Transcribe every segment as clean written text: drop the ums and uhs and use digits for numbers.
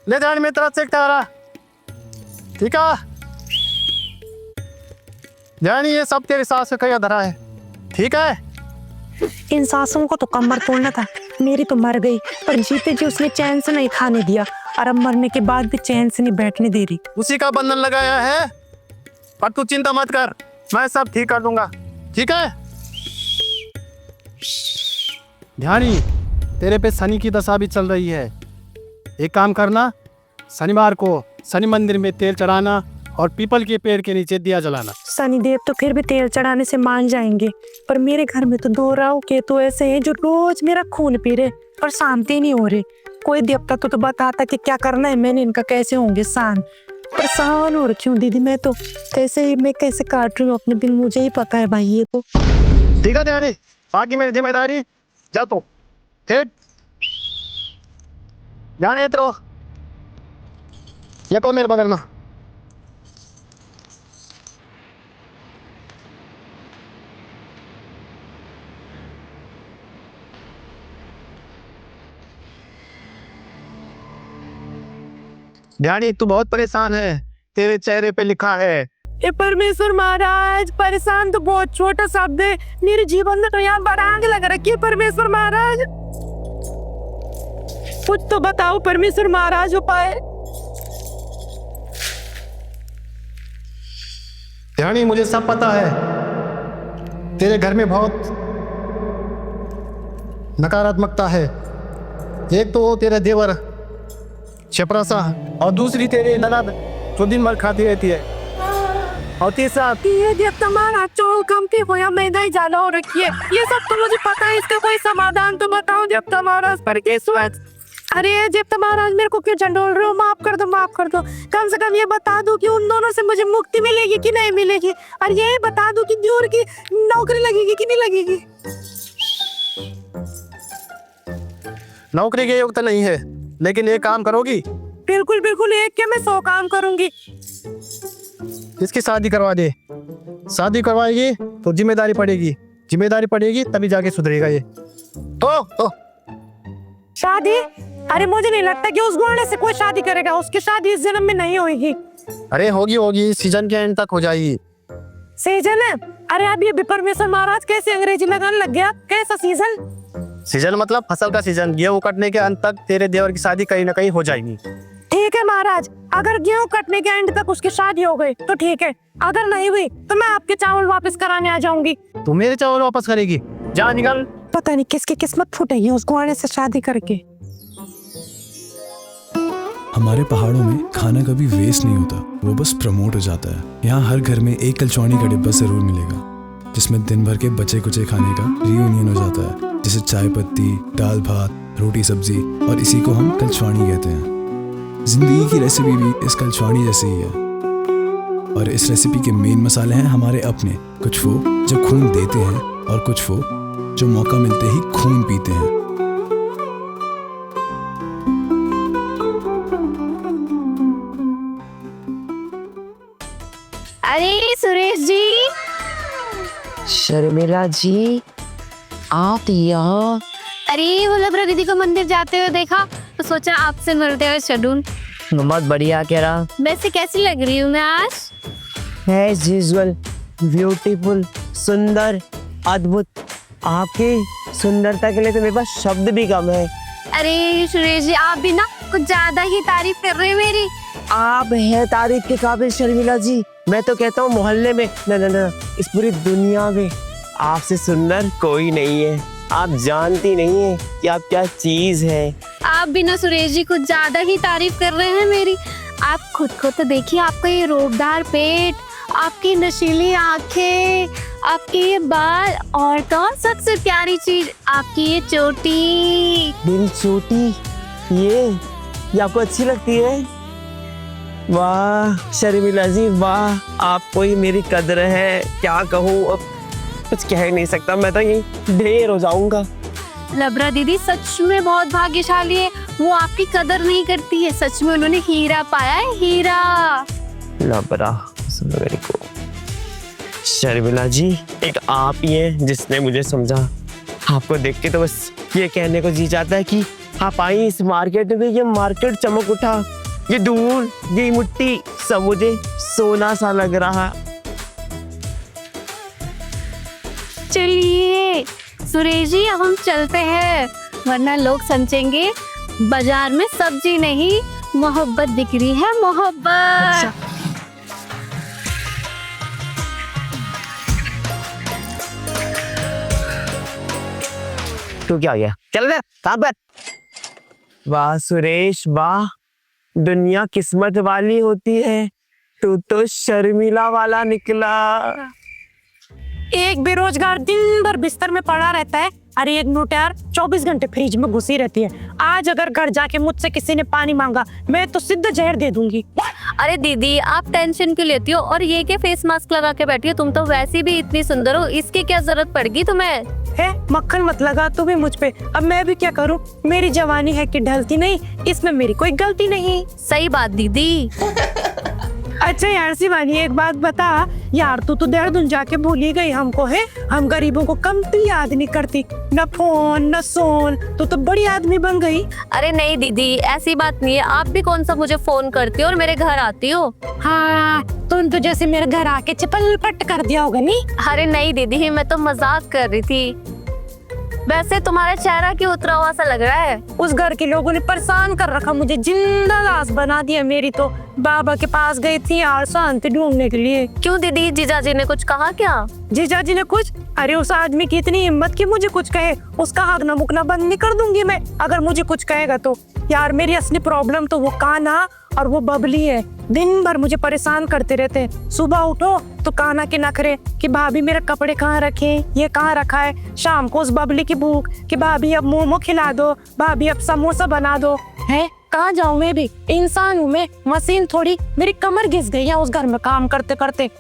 ले ध्यान में तरफ से एक तारा, ठीक है ध्यान, ये सब तेरी सास का कहीं धरा है, ठीक है। इन सासों को तो कमर तोड़ना था, मेरी तो मर गई, पर जीते जी उसने चैन से नहीं खाने दिया, और अब मरने के बाद भी चैन से नहीं बैठने दे रही। उसी का बंधन लगाया है, पर तू चिंता मत कर, मैं सब ठीक कर दूंगा, ठीक है। ध्यानी, तेरे पे शनि की दशा भी चल रही है। एक काम करना, शनिवार को शनि मंदिर में तेल चढ़ाना और पीपल के पेड़ के नीचे दिया जलाना। शनिदेव तो फिर भी तेल चढ़ाने से मान जाएंगे, पर मेरे घर में तो 2 राहु केतु ऐसे हैं जो रोज मेरा खून पी रहे और शांति नहीं हो रही। कोई देवता तो बताता कि क्या करना है, मैंने इनका कैसे होंगे शांत। परेशान हो रखी हूँ दीदी मैं तो, कैसे ही मैं कैसे काट रही हूँ अपने दिन, मुझे ही पता है भाई। ये तो ठीक है ध्यानी, बाकी मेरी जिम्मेदारी, जा तो ठीक ध्यान तो ये कौन मेरे बगल में। ध्यानी तू बहुत परेशान है, तेरे चेहरे पे लिखा है। ये परमेश्वर महाराज, परेशान तो बहुत छोटा शब्द है, मेरे जीवन में तो यहाँ बरांग लग रखी है। परमेश्वर महाराज कुछ तो बताओ परमेश्वर महाराज उपाय। ध्यानी मुझे सब पता है, तेरे घर में बहुत नकारात्मकता है। एक तो तेरा देवर चपरासा, और दूसरी तेरी ननद जो दिन भर खाती रहती है, और तीसरा ये देवता महाराज चौल कमती हो या मैदा ही ज्यादा हो रखी है। ये सब तो मुझे पता है, इसका कोई समाधान तो बताओ देवता महाराज। पर अरे देवता महाराज मेरे को क्यों झंडोल रहे हो, माफ कर दो माफ कर दो। कम से कम ये बता दो कि उन दोनों से मुझे मुक्ति मिलेगी कि नहीं मिलेगी, और ये बता दो कि दियोर की नौकरी लगेगी कि नहीं लगेगी। नौकरी के योग तो नहीं है, लेकिन एक काम करोगी। बिल्कुल बिल्कुल, एक क्या मैं 100 काम करूंगी। इसकी शादी करवा दे, शादी करवाएगी तो जिम्मेदारी पड़ेगी, जिम्मेदारी पड़ेगी तभी जाके सुधरेगा ये। तो शादी? अरे मुझे नहीं लगता कि उस घोड़े से कोई शादी करेगा, उसकी शादी इस जन्म में नहीं होगी। अरे होगी होगी, सीजन के एंड तक हो जाएगी। सीजन है? अरे अभी अभी परमेश्वर महाराज कैसे अंग्रेजी लगाने लग गया, कैसा सीजन? सीजन मतलब फसल का सीजन, गेहूं कटने के अंत तक तेरे देवर की शादी कहीं ना कहीं हो जाएगी। ठीक है महाराज, अगर गेहूं कटने के एंड तक उसकी शादी हो गई तो ठीक है, अगर नहीं हुई तो मैं आपके चावल वापस कराने आ जाऊंगी। तू मेरे चावल वापस करेगी? जा निकल। पता नहीं किसकी किस्मत फूटेगी उस घोड़े से शादी करके। हमारे पहाड़ों में खाना कभी वेस्ट नहीं होता, वो बस प्रमोट हो जाता है। यहाँ हर घर में एक कलचौनी का डिब्बा जरूर मिलेगा, जिसमें दिन भर के बचे कुचे खाने का रियूनियन हो जाता है, जैसे चाय पत्ती, दाल भात, रोटी सब्जी, और इसी को हम कलचौनी कहते हैं। जिंदगी की रेसिपी भी इस कलचौनी जैसी ही है, और इस रेसिपी के मेन मसाले हैं हमारे अपने, कुछ वो जो खून देते हैं और कुछ वो जो मौका मिलते ही खून पीते हैं। अरे सुरेश जी, शर्मिला जी आप यहाँ? अरे वो लबरा दीदी को मंदिर जाते हुए देखा तो सोचा आपसे मिलते हुए चलूं। बहुत बढ़िया कह रहा वैसे कैसी लग रही हूँ मैं आज? है यूजुअल, ब्यूटीफुल, सुंदर, अद्भुत। आपकी सुंदरता के लिए तो मेरे पास शब्द भी कम है। अरे सुरेश जी, आप भी ना कुछ ज्यादा ही तारीफ कर रहे हैं मेरी। आप हैं तारीफ के काबिल शर्मिला जी। मैं तो कहता हूँ मोहल्ले में, न, इस पूरी दुनिया में आपसे सुंदर कोई नहीं है। आप जानती नहीं है कि आप क्या चीज है। आप भी ना सुरेश जी कुछ ज्यादा ही तारीफ कर रहे हैं मेरी। आप खुद को तो देखिए, आपका ये रोबदार पेट, आपकी नशीली आंखें, आपके ये बाल, और तो सबसे प्यारी चीज आपकी ये चोटी। मेरी चोटी ये आपको अच्छी लगती है? वाह शर्मिला जी वाह, आपको ही मेरी कदर है। क्या कहूँ, अब कुछ कह नहीं सकता। मैं तो यही ढेर हो जाऊंगा। लबरा दीदी सच में बहुत भाग्यशाली है, वो आपकी कदर नहीं करती है। सच में उन्होंने हीरा पाया है, हीरा। लबरा मेरे को शर्मिला जी, एक आप ही हैं जिसने मुझे समझा। आपको देख के तो बस ये कहने को जी चाहता है कि आप आई इस मार्केट में। ये मार्केट चमक उठा, ये धूल, ये मिट्टी सब मुझे सोना सा लग रहा। चलिए सुरेश जी, अब हम चलते हैं, वरना लोग समझेंगे बाजार में सब्जी नहीं मोहब्बत बिक रही है, मोहब्बत। तो क्या हो गया, चल दे साथ बैठ। वाह सुरेश वाह, दुनिया किस्मत वाली होती है। तू तो शर्मिला वाला निकला। एक बेरोजगार दिन भर बिस्तर में पड़ा रहता है, अरे एक मुटियार 24 घंटे फ्रिज में घुसी रहती है। आज अगर घर जाके मुझसे किसी ने पानी मांगा, मैं तो सीधा जहर दे दूंगी। अरे दीदी, आप टेंशन क्यों लेती हो? और ये क्या फेस मास्क लगा के बैठी हो? तुम तो वैसे भी इतनी सुंदर हो, इसकी क्या जरूरत पड़ेगी तुम्हें? है मक्खन मत लगा तू भी मुझ पे। अब मैं भी क्या करूं, मेरी जवानी है कि ढलती नहीं, इसमें मेरी कोई गलती नहीं। सही बात दीदी। अच्छा यार शिवानी, एक बात बता यार, तू तो देहरादून जाके भूल ही गई हमको। है हम गरीबों को कम तो याद नहीं करती, न फोन न सोन। तू तो बड़ी आदमी बन गई। अरे नहीं दीदी, ऐसी बात नहीं है। आप भी कौन सा मुझे फोन करती हो और मेरे घर आती हो? हाँ, तुम तो जैसे मेरे घर आके चपल पट कर दिया होगा। नहीं अरे नहीं दीदी, मैं तो मजाक कर रही थी। वैसे तुम्हारा चेहरा क्यों उतरा हुआ सा लग रहा है? उस घर के लोगों ने परेशान कर रखा मुझे, जिंदा लाश बना दिया मेरी। तो बाबा के पास गई थी यार शांति ढूंढने के लिए। क्यों दीदी, जीजाजी ने कुछ कहा क्या? जीजाजी ने कुछ? अरे उस आदमी की इतनी हिम्मत कि मुझे कुछ कहे। उसका हकना मुकना बंद नहीं कर दूंगी मैं अगर मुझे कुछ कहेगा तो। यार मेरी असली प्रॉब्लम तो वो कान्हा और वो बबली है। दिन भर मुझे परेशान करते रहते हैं। सुबह उठो तो कान्हा के नखरे कि भाभी मेरे कपड़े कहाँ रखे, ये कहाँ रखा है। शाम को उस बबली की भूख कि भाभी अब मोमो खिला दो, भाभी अब समोसा बना दो। है कहाँ जाऊँ, मैं भी इंसान हूँ, मैं मशीन थोड़ी। मेरी कमर घिस गई है उस घर में काम करते करते।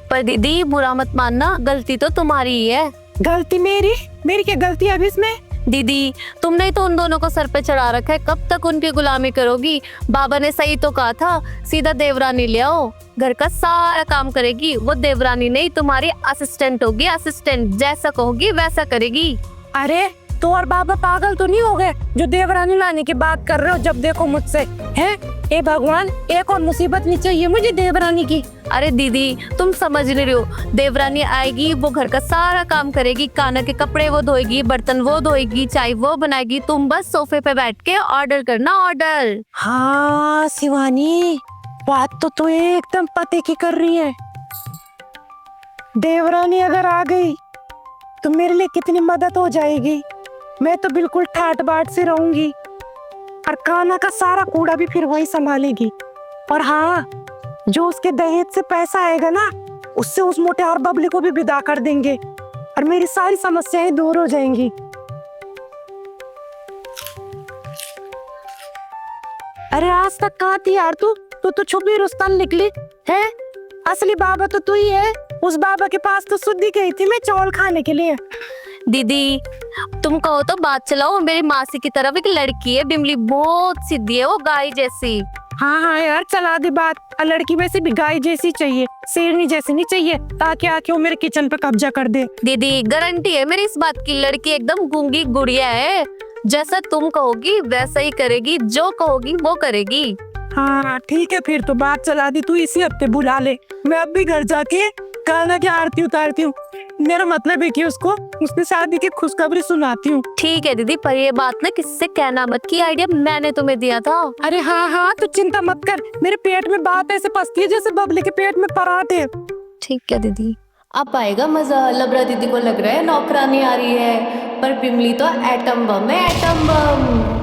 पर दीदी बुरा मत मानना, गलती तो तुम्हारी ही है। गलती मेरी? मेरी क्या गलती है अभी इसमें? दीदी तुमने ही तो उन दोनों को सर पे चढ़ा रखा है, कब तक उनकी गुलामी करोगी? बाबा ने सही तो कहा था, सीधा देवरानी ले आओ, घर का सारा काम करेगी। वो देवरानी नहीं, तुम्हारी असिस्टेंट होगी। असिस्टेंट जैसा कहोगी वैसा करेगी। अरे तो और बाबा पागल तो नहीं हो गए जो देवरानी लाने की बात कर रहे हो जब देखो मुझसे? हैं ए भगवान, एक और मुसीबत नहीं चाहिए मुझे देवरानी की। अरे दीदी तुम समझ नहीं रही हो, देवरानी आएगी, वो घर का सारा काम करेगी। कान्हा के कपड़े वो धोएगी, बर्तन वो धोएगी, चाय वो बनाएगी। तुम बस सोफे पे बैठ के ऑर्डर करना, ऑर्डर। हाँ शिवानी, बात तो तू एकदम पते की कर रही है। देवरानी अगर आ गई तो मेरे लिए कितनी मदद हो जाएगी। मैं तो बिल्कुल ठाट बाट से रहूंगी और कान्हा का सारा कूड़ा भी फिर वही संभालेगी। और हाँ, जो उसके दहेज से पैसा आएगा ना, उससे उस मोटे और बबली को भी विदा कर देंगे और मेरी सारी समस्याएं दूर हो जाएंगी। अरे आज तक कहाँ थी यार तू? तू तो छुपी रुस्तम निकली है। असली बाबा तो तू ही है। उस बाबा के पास तो सुधी गई थी मैं चौल खाने के लिए। दीदी तुम कहो तो बात चलाओ, मेरी मासी की तरफ एक लड़की है, बिमली, बहुत सीधी है वो, गाय जैसी। हाँ हाँ यार चला दे बात। लड़की वैसे भी गाय जैसी चाहिए, शेरनी जैसी नहीं चाहिए, ताकि आके वो मेरे किचन पे कब्जा कर दे। दीदी गारंटी है मेरी इस बात की, लड़की एकदम गूंगी गुड़िया है। जैसा तुम कहोगी वैसा ही करेगी, जो कहोगी वो करेगी। हाँ ठीक है, फिर तो बात चला दी, तू इसी हफ्ते बुला ले। मैं अब भी घर जाके कान्हा की आरती उतारती हूँ। मेरा मतलब है कि उसको उसकी शादी की खुशखबरी सुनाती हूँ। ठीक है दीदी, पर ये बात ना किससे कहना मत कि आइडिया मैंने तुम्हें दिया था। अरे हाँ हाँ, तू चिंता मत कर, मेरे पेट में बात ऐसे पसती है जैसे बबली के पेट में पराठे। ठीक है दीदी। अब आएगा मजा। लबरा दीदी को लग रहा है नौकरानी आ रही है, पर पिमली तो एटम बम है, एटम बम।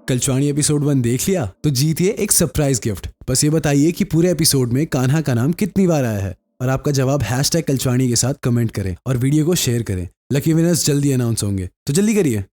कलचवाणी एपिसोड 1 देख लिया तो जीतिए एक सरप्राइज गिफ्ट। बस ये बताइए कि पूरे एपिसोड में कान्हा का नाम कितनी बार आया है, और आपका जवाब #कलचवाणी के साथ कमेंट करें और वीडियो को शेयर करें। लकी विनर्स जल्दी अनाउंस होंगे, तो जल्दी करिए।